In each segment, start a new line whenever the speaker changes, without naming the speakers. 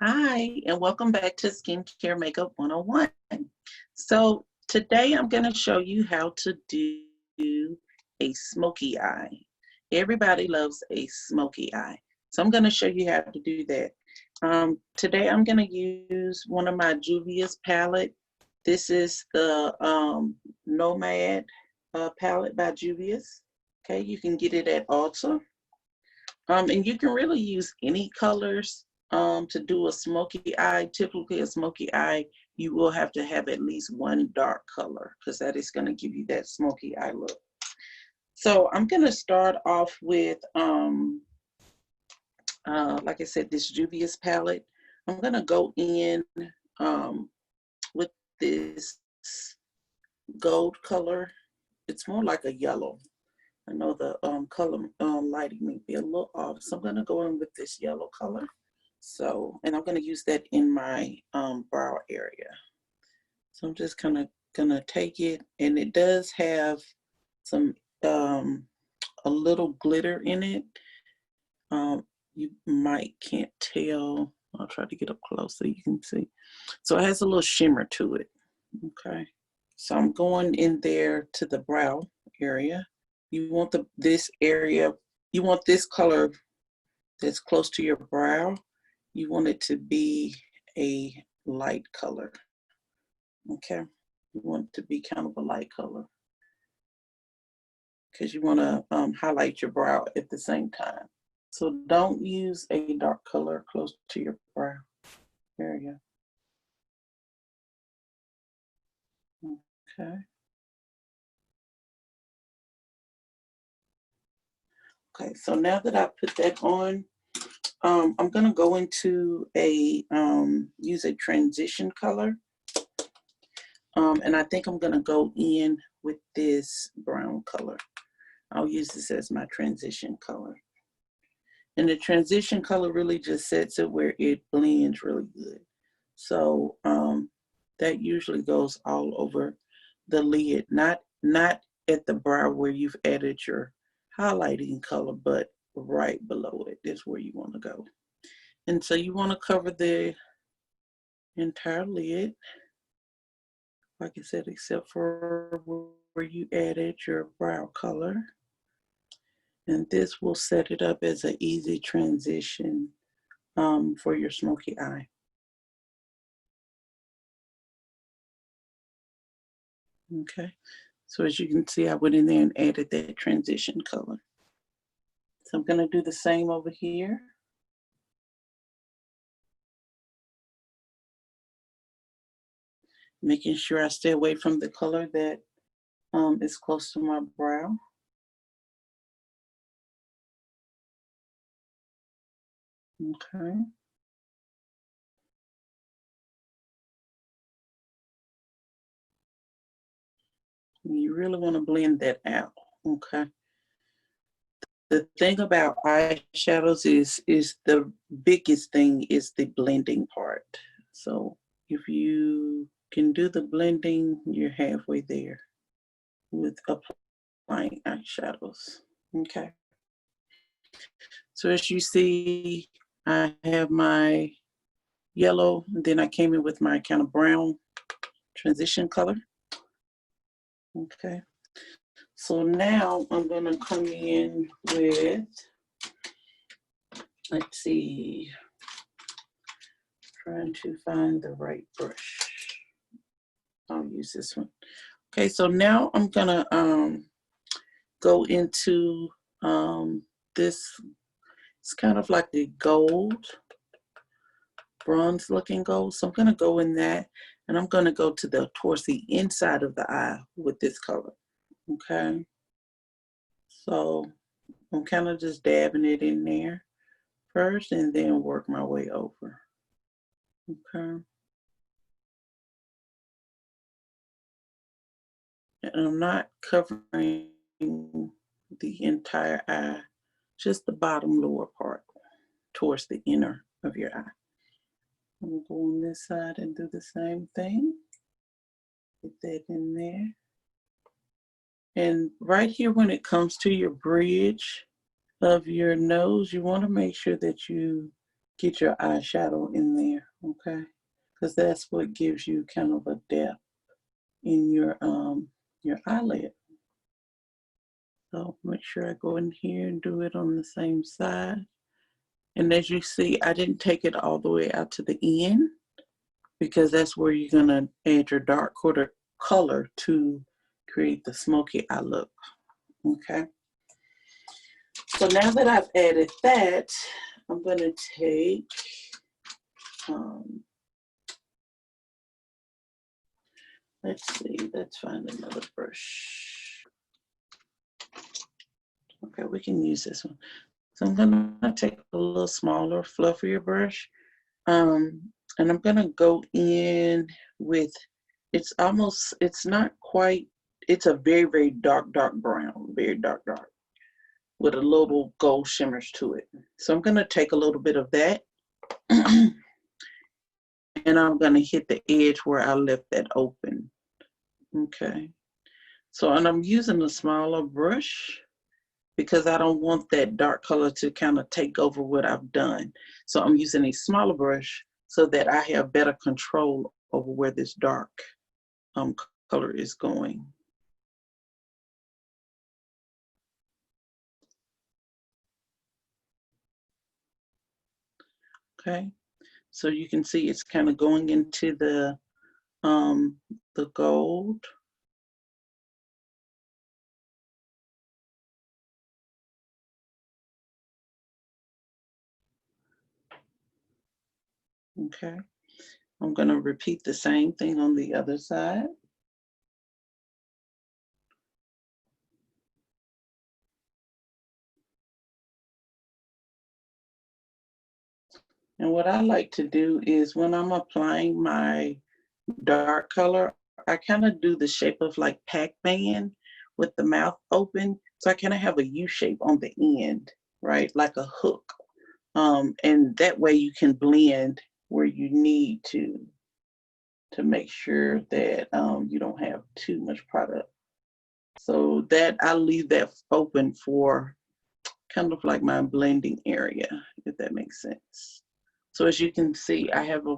Hi, and welcome back to Skincare Makeup 101. So today I'm going to show you how to do a smoky eye. Everybody loves a smoky eye. So I'm going to show you how to do that. Today I'm going to use one of my Juvia's palette. This is the Nomad palette by Juvia's. Okay, you can get it at Ulta. And you can really use any colors to do a smoky eye. Typically a smoky eye, you will have to have at least one dark color because that is going to give you that smoky eye look. So I'm going to start off with, like I said, this Juvia's palette. I'm going to go in with this gold color. It's more like a yellow. I know the color lighting may be a little off, so I'm going to go in with this yellow color. So, and I'm going to use that in my brow area. So I'm just kind of going to take it, and it does have some, a little glitter in it. You might can't tell. I'll try to get up close so you can see. So it has a little shimmer to it. Okay. So I'm going in there to the brow area. You want this area, you want this color that's close to your brow. You want it to be a light color. Okay. You want it to be kind of a light color because you want to highlight your brow at the same time. So don't use a dark color close to your brow area. Okay. Okay, so now that I put that on, I'm gonna go into a, use a transition color. And I think I'm gonna go in with this brown color. I'll use this as my transition color. And the transition color really just sets it where it blends really good. So that usually goes all over the lid, not at the brow where you've added your highlighting color, but right below it is where you want to go. And so you want to cover the entire lid, like I said, except for where you added your brow color. And this will set it up as an easy transition for your smoky eye. Okay, so as you can see, I went in there and added that transition color. So I'm going to do the same over here. Making sure I stay away from the color that is close to my brow. Okay. You really want to blend that out. Okay. The thing about eyeshadows is the biggest thing is the blending part. So if you can do the blending, you're halfway there with applying eyeshadows. Okay. So as you see, I have my yellow, and then I came in with my kind of brown transition color. Okay. So now I'm gonna come in with, let's see, trying to find the right brush. I'll use this one. Okay, so now I'm gonna go into this. It's kind of like the gold, bronze looking gold. So I'm gonna go in that, and I'm gonna go towards the inside of the eye with this color. Okay. So I'm kind of just dabbing it in there first and then work my way over. Okay. And I'm not covering the entire eye, just the bottom lower part towards the inner of your eye. I'm gonna go on this side and do the same thing. Get that in there. And right here, when it comes to your bridge of your nose, you want to make sure that you get your eyeshadow in there, okay? Because that's what gives you kind of a depth in your eyelid. So make sure I go in here and do it on the same side. And as you see, I didn't take it all the way out to the end because that's where you're gonna add your dark color to create the smoky eye look, okay? So now that I've added that, I'm gonna take, let's see, let's find another brush. Okay, we can use this one. So I'm gonna take a little smaller, fluffier brush, and I'm gonna go in with, it's not quite, it's a very, very dark, dark brown, very dark, dark, with a little gold shimmers to it. So I'm gonna take a little bit of that, and I'm gonna hit the edge where I left that open, okay? So, and I'm using a smaller brush because I don't want that dark color to kind of take over what I've done. So I'm using a smaller brush so that I have better control over where this dark color is going. Okay, so you can see it's kind of going into the gold. Okay, I'm going to repeat the same thing on the other side. And what I like to do is when I'm applying my dark color, I kind of do the shape of like Pac-Man with the mouth open. So I kind of have a U shape on the end, right? Like a hook. And that way you can blend where you need to make sure that you don't have too much product. So that I leave that open for kind of like my blending area, if that makes sense. So as you can see, I have a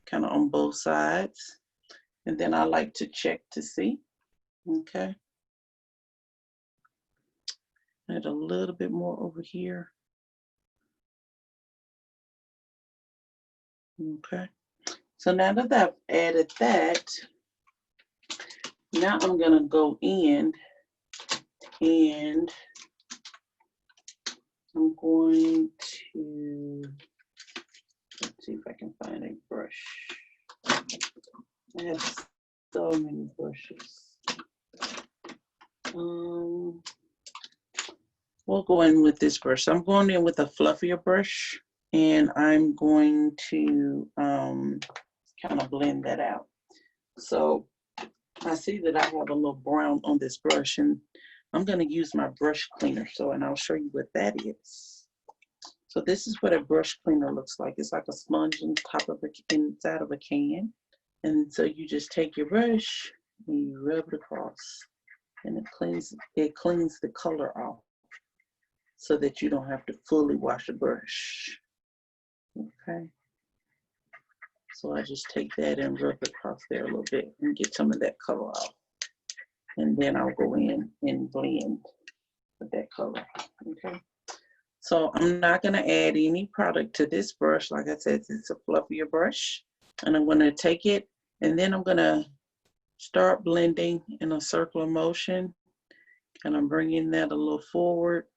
kind of on both sides. And then I like to check to see, okay? Add a little bit more over here. Okay, so now that I've added that, now I'm gonna go in and I'm going to, let's see if I can find a brush. I have so many brushes. We'll go in with this brush. So I'm going in with a fluffier brush and I'm going to kind of blend that out. So I see that I have a little brown on this brush and I'm going to use my brush cleaner. So, and I'll show you what that is. So this is what a brush cleaner looks like. It's like a sponge inside of a can. And so you just take your brush and you rub it across and it cleans the color off so that you don't have to fully wash the brush. Okay. So I just take that and rub it across there a little bit and get some of that color off. And then I'll go in and blend with that color, okay? So I'm not gonna add any product to this brush. Like I said, it's a fluffier brush. And I'm gonna take it and then I'm gonna start blending in a circular motion. And I'm bringing that a little forward.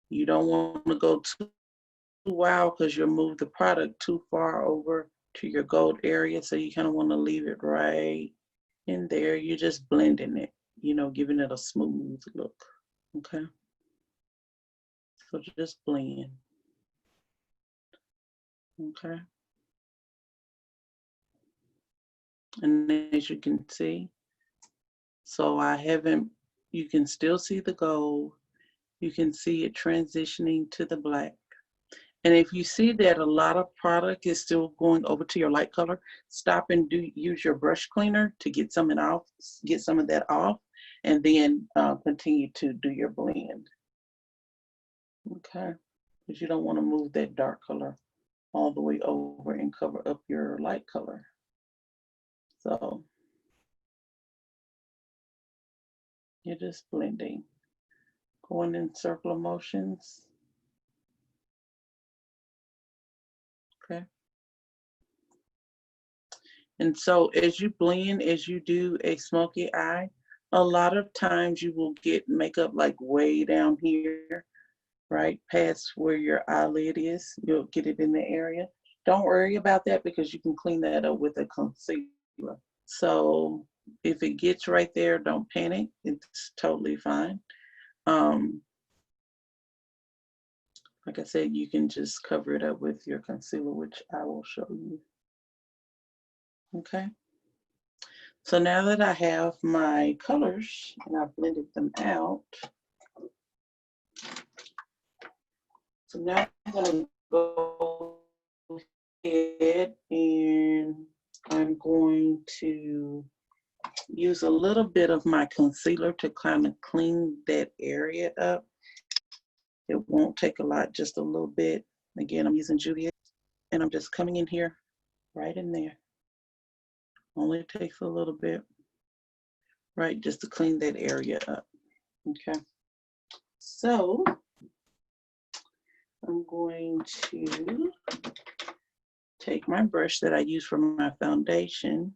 You don't want to go too wild because you'll move the product too far over to your gold area. So you kind of want to leave it right in there. You're just blending it, you know, giving it a smooth look, okay? So just blend, okay? And as you can see, so I haven't, you can still see the gold. You can see it transitioning to the black. And if you see that a lot of product is still going over to your light color, stop and use your brush cleaner to get some of that off, and then continue to do your blend. Okay, because you don't want to move that dark color all the way over and cover up your light color. So you're just blending, going in circular motions. Okay. And so as you blend, as you do a smoky eye, a lot of times you will get makeup like way down here, right past where your eyelid is. You'll get it in the area. Don't worry about that because you can clean that up with a concealer. So if it gets right there, don't panic. It's totally fine. Like I said, you can just cover it up with your concealer, which I will show you. Okay. So now that I have my colors and I've blended them out, so now I'm going to go ahead and I'm going to use a little bit of my concealer to kind of clean that area up. It won't take a lot, just a little bit. Again, I'm using Juvia's, and I'm just coming in here, right in there. Only takes a little bit, right, just to clean that area up. Okay. So I'm going to take my brush that I use for my foundation,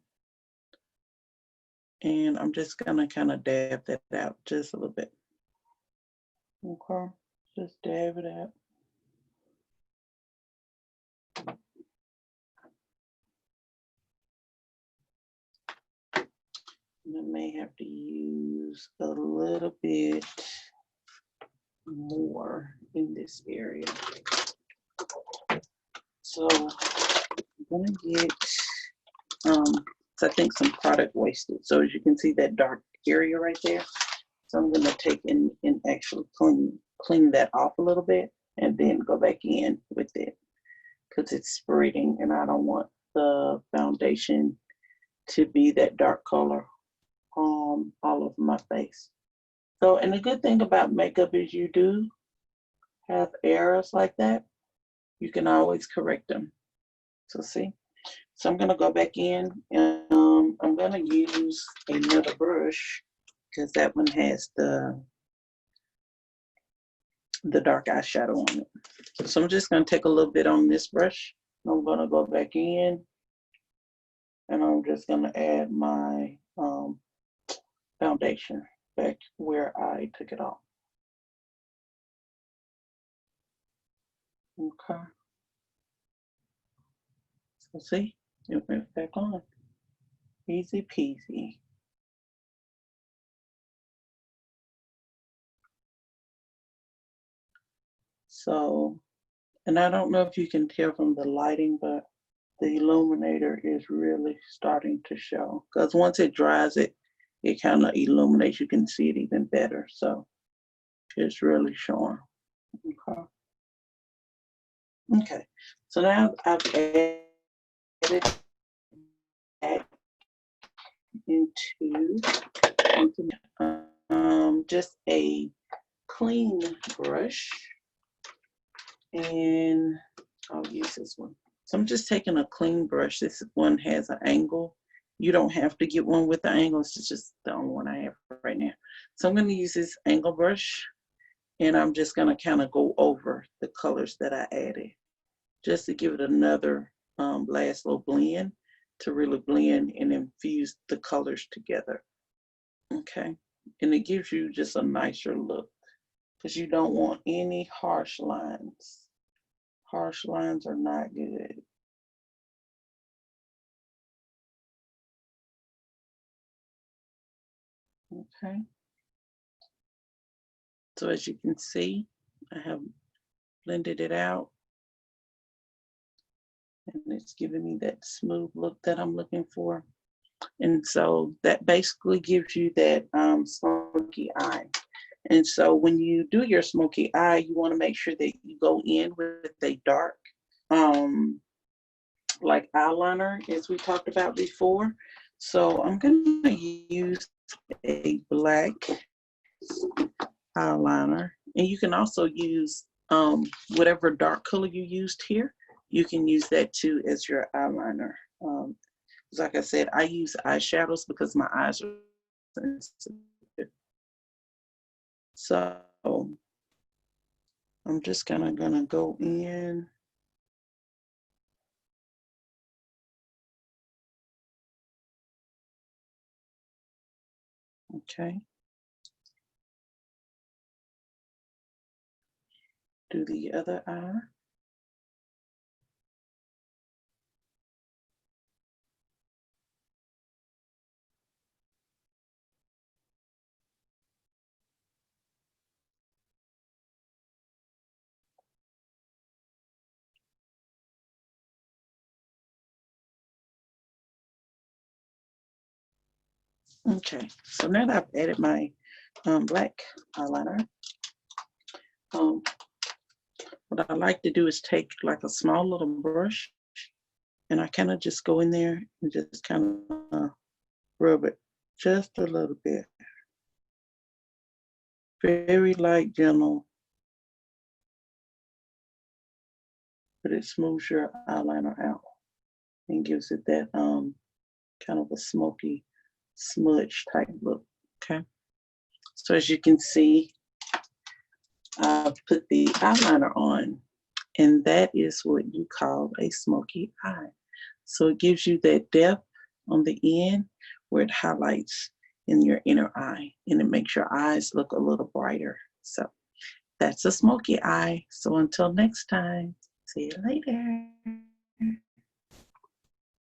and I'm just gonna kind of dab that out just a little bit. Okay, just dab it out. And I may have to use a little bit more in this area. So I'm gonna get, so I think some product wasted. So as you can see that dark area right there. So I'm gonna take and actually clean that off a little bit and then go back in with it because it's spreading and I don't want the foundation to be that dark color all over my face. So, and the good thing about makeup is you do have errors like that. You can always correct them. So see, so I'm gonna go back in and I'm gonna use another brush because that one has the dark eyeshadow on it. So I'm just gonna take a little bit on this brush. I'm gonna go back in and I'm just gonna add my foundation back where I took it off. Okay. So see, it went back on. Easy peasy. So, and I don't know if you can tell from the lighting, but the illuminator is really starting to show. Because once it dries, it kind of illuminates. You can see it even better. So it's really showing. Okay. Okay. So now I've added that into just a clean brush, and I'll use this one. So I'm just taking a clean brush. This one has an angle. You don't have to get one with the angle. It's just the only one I have right now. So I'm going to use this angle brush, and I'm just going to kind of go over the colors that I added, just to give it another last little blend to really blend and infuse the colors together. Okay, and it gives you just a nicer look because you don't want any harsh lines. Harsh lines are not good. Okay. So as you can see, I have blended it out and it's giving me that smooth look that I'm looking for. And so that basically gives you that smoky eye. And so when you do your smoky eye, you want to make sure that you go in with a dark, like eyeliner, as we talked about before. So I'm going to use a black eyeliner, and you can also use whatever dark color you used here, you can use that too as your eyeliner. Like I said, I use eyeshadows because my eyes are sensitive. So I'm just gonna go in. Okay. Do the other eye. Okay, so now that I've added my black eyeliner, um, what I like to do is take like a small little brush and I kind of just go in there and just kind of rub it just a little bit. Very light, gentle, but it smooths your eyeliner out and gives it that kind of a smoky smudge type look. Okay, so as you can see, I've put the eyeliner on, and that is what you call a smoky eye. So it gives you that depth on the end where it highlights in your inner eye, and it makes your eyes look a little brighter. So that's a smoky eye. So until next time, see you later.